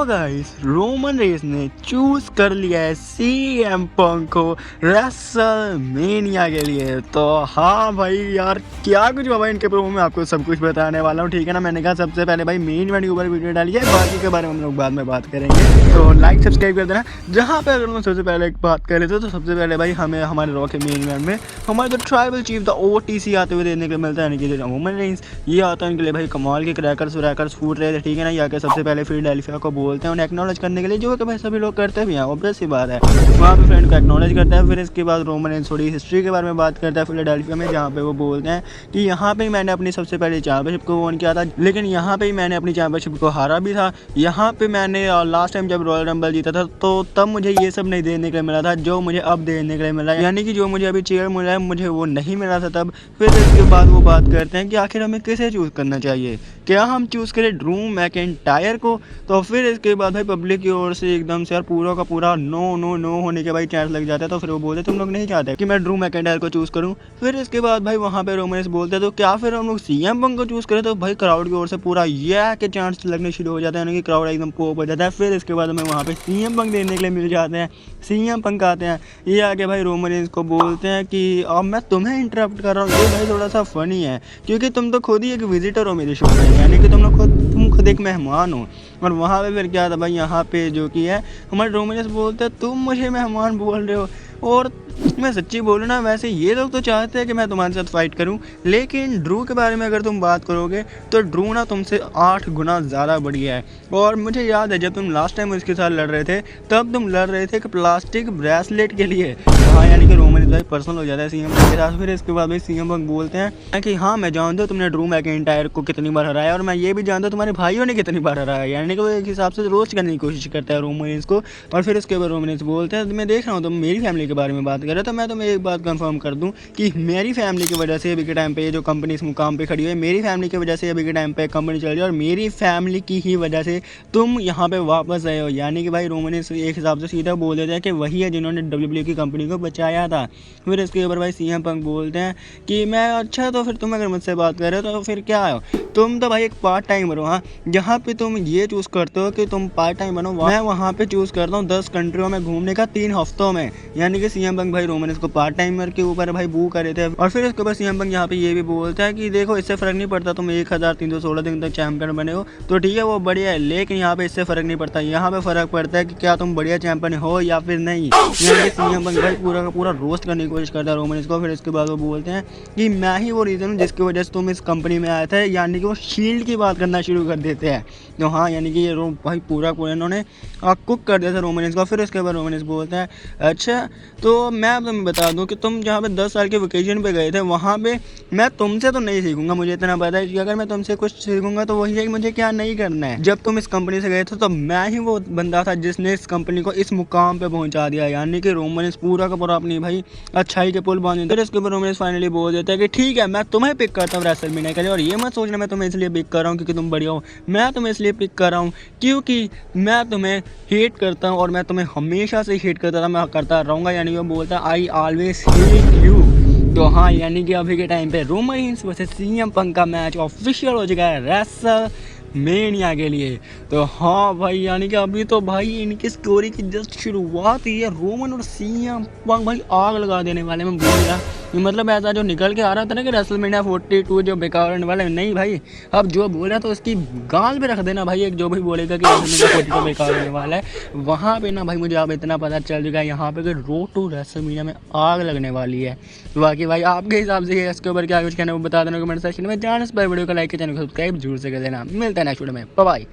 Guys, Roman race ने choose कर लिया है सीएम पंक को रेसलमेनिया के लिए। तो हाँ भाई यार, क्या कुछ बाबा इनके प्रोमो में आपको सब कुछ बताने वाला हूँ, ठीक है ना। मैंने कहा सबसे पहले भाई मेन इवेंट के ऊपर वीडियो डाली है, बाकी के बारे में हम लोग बाद में बात करेंगे। तो लाइक सब्सक्राइब कर देना। जहाँ पे अगर हम सबसे पहले एक बात कर लेते तो सबसे पहले भाई हमें हमारे रॉ के मेन इवेंट में हमारे जो ट्राइबल चीफ द OTC आते हुए देखने को मिलता है, यानी कि रोमन रेंस। ये आता है उनके लिए भाई कमाल के क्रैकर्स फूट रहे थे, ठीक है ना। यहाँ के सबसे पहले फिलाडेल्फिया को बोलते हैं उन्हें एक्नॉलेज करने के लिए, जो कि भाई सभी लोग करते भी हैं, ऑब्वियस सी बात है। वहाँ पे फ्रेंड को एक्नॉलेज करता है। फिर इसके बाद रोमन रेंस थोड़ी हिस्ट्री के बारे में बात करता है फिलाडेल्फिया में, जहाँ पे वो बोलते हैं कि यहाँ पे मैंने अपनी सबसे पहले चैंपियनशिप को वॉन किया था, लेकिन यहाँ पे मैंने अपनी चैंपियनशिप को हारा भी था। यहाँ पे मैंने लास्ट टाइम जब रॉयल रंबल जीता था तो तब मुझे ये सब नहीं देने के लिए मिला था जो मुझे अब देने के लिए मिला है, यानी कि जो मुझे अभी चेयर मिला है मुझे वो नहीं मिला था तब। फिर इसके बाद वो बात करते हैं कि आखिर हमें किसे चूज़ करना चाहिए, क्या हम चूज़ करें ड्रू मैकिंटायर को। तो फिर इसके बाद भाई पब्लिक की ओर से एकदम से यार पूरा का पूरा नो होने के भाई चांस लग जाता है। तो फिर वो बोलते तुम लोग नहीं चाहते कि मैं ड्रू मैकिंटायर को चूज़ करूं। फिर इसके बाद भाई वहाँ पे रोमन बोलते तो क्या फिर हम लोग सीएम पंक को चूज़ करें। तो भाई क्राउड की ओर से पूरा ये के चांस लगने शुरू हो जाते हैं, यानी कि क्राउड एकदम पोप हो जाता है। फिर इसके बाद हमें वहाँ पे सीएम पंक देने के लिए मिल जाते हैं। सीएम पंक आते हैं, ये आके भाई रोमन रेंस को बोलते हैं कि अब मैं तुम्हें इंटरप्ट कर रहा हूँ। ये भाई थोड़ा सा फनी है क्योंकि तुम तो खुद ही एक विजिटर हो मेरे शो में, यानी कि तुम खुद एक मेहमान हो। और वहाँ पे फिर क्या था भाई, यहाँ पे जो कि है हमारे रोमन रेंस बोलते हैं तुम मुझे मेहमान बोल रहे हो। और मैं सच्ची बोलूँ ना, वैसे ये लोग तो चाहते हैं कि मैं तुम्हारे साथ फाइट करूं, लेकिन ड्रू के बारे में अगर तुम बात करोगे तो ड्रू ना तुमसे 8 गुना ज़्यादा बढ़िया है। और मुझे याद है जब तुम लास्ट टाइम उसके साथ लड़ रहे थे तब तुम लड़ रहे थे एक प्लास्टिक ब्रेसलेट के लिए। हाँ, यानी कि रोमन भाई पर्सनल हो जाता है सीएम पंक के साथ। फिर इसके बाद भाई सीएम पंक बोलते हैं कि हाँ मैं जानता हूँ तुमने ड्रू मैकिंटायर को कितनी बार हराया, और मैं ये भी जानता हूँ तुम्हारे भाइयों ने कितनी बार हराया, यानी कि वो एक हिसाब से रोस्ट करने की कोशिश करता है रोमन रेंस को। और फिर इसके बाद रोमन रेंस बोलते हैं मैं देख रहा हूँ तुम मेरी फैमिली के बारे में बात कर रहे हो, तो मैं तुम्हें एक बात कंफर्म कर दूं कि मेरी फैमिली की वजह से अभी के टाइम पे ये जो कंपनी इस मुकाम पे खड़ी है, मेरी फैमिली की वजह से अभी के टाइम पे कंपनी चल रही है, और मेरी फैमिली की ही वजह से तुम यहाँ पे वापस आए हो। यानी कि भाई रोमन रेंस एक हिसाब से सीधा बोल देता है कि वही है जिन्होंने WWE की कंपनी को बचाया था। फिर इसके ऊपर भाई सीएम पंक बोलते हैं कि मैं अच्छा, तो फिर तुम अगर मुझसे बात कर रहे हो तो फिर क्या हो, तुम तो भाई एक पार्ट टाइमर हो। हाँ, जहाँ पे तुम ये चूज़ करते हो कि तुम पार्ट टाइम बनो, मैं वहाँ पे चूज़ करता हूँ 10 कंट्रियों में घूमने का 3 हफ्तों में। यानी कि सीएम पंक भाई रोमन रेंस को पार्ट टाइमर के ऊपर भाई बू करे थे। और फिर इसके बाद सीएम पंक यहाँ पे ये भी बोलता है कि देखो इससे फ़र्क नहीं पड़ता तुम 1316 दिन तक चैंपियन बने हो तो ठीक है वो बढ़िया है, लेकिन यहाँ पे इससे फ़र्क नहीं पड़ता, यहाँ पे फ़र्क पड़ता है कि क्या तुम बढ़िया चैंपियन हो या फिर नहीं। यानी कि सीएम पंक भाई पूरा का पूरा रोस्ट करने की कोशिश करता है रोमन रेंस को। फिर इसके बाद वो बोलते हैं कि मैं ही वो रीज़न हूँ जिसकी वजह से तुम इस कंपनी में आए थे, यानी कि वो शील्ड की बात करना शुरू कर देते हैं। तो हाँ, यानी कि ये भाई पूरा इन्होंने कुक कर दिया था रोमन रेंस को। फिर उसके बाद रोमन रेंस बोलते हैं अच्छा, तो मैं अब तुम्हें बता दूं कि तुम जहाँ पे 10 साल के वेकेशन पे गए थे वहाँ पे मैं तुमसे तो नहीं सीखूंगा, मुझे इतना पता है कि अगर मैं तुमसे कुछ सीखूंगा तो वही है कि मुझे क्या नहीं करना है। जब तुम इस कंपनी से गए थे तो मैं ही वो बंदा था जिसने इस कंपनी को इस मुकाम पे पहुँचा दिया, यानी कि रोमन रेंस पूरा का पूरा अपनी भाई अच्छाई के पुल बांध। फिर इसके ऊपर रोमन रेंस फाइनली बोल देता है कि ठीक है मैं तुम्हें पिक करता हूँ रेसलमेनिया के लिए, और ये मत सोचना मैं तुम्हें इसलिए पिक कर रहा हूँ क्योंकि तुम बढ़िया हो, मैं तुम्हें इसलिए पिक कर रहा हूँ क्योंकि मैं तुम्हें हेट करता हूँ और मैं तुम्हें हमेशा से हेट करता था, मैं करता रहूँगा। यानी कि वो बोलता है आई ऑलवेज हेट यू। तो हाँ, यानी कि अभी के टाइम पे Roman Reigns versus CM Punk का मैच ऑफिशियल हो चुका है रेसलमेनिया के लिए। तो हाँ भाई, यानी कि अभी तो भाई इनकी स्टोरी की जस्ट शुरुआत ही है। रोमन और सीएम पंक भाई आग लगा देने वाले, मैं बोल रहा मतलब ऐसा जो निकल के आ रहा था ना कि रेसलमेनिया 42 जो बेकार होने वाला है, नहीं भाई अब जो बोला तो उसकी गाल पे रख देना भाई। एक जो भी बोलेगा कि रेसलमेनिया 42 बेकार होने वाला है, वहाँ पे ना भाई मुझे अब इतना पता चल चुका है यहाँ पे कि रोड टू रेसलमेनिया में आग लगने वाली है। तो बाकी भाई आपके हिसाब से इसके ऊपर क्या कुछ कहना है वो बता देना कमेंट सेक्शन में। जाने से पहले वीडियो को लाइक के चैनल को सब्सक्राइब जरूर से कर देना। मिलता है नेक्स्ट वीडियो में, बाय बाय।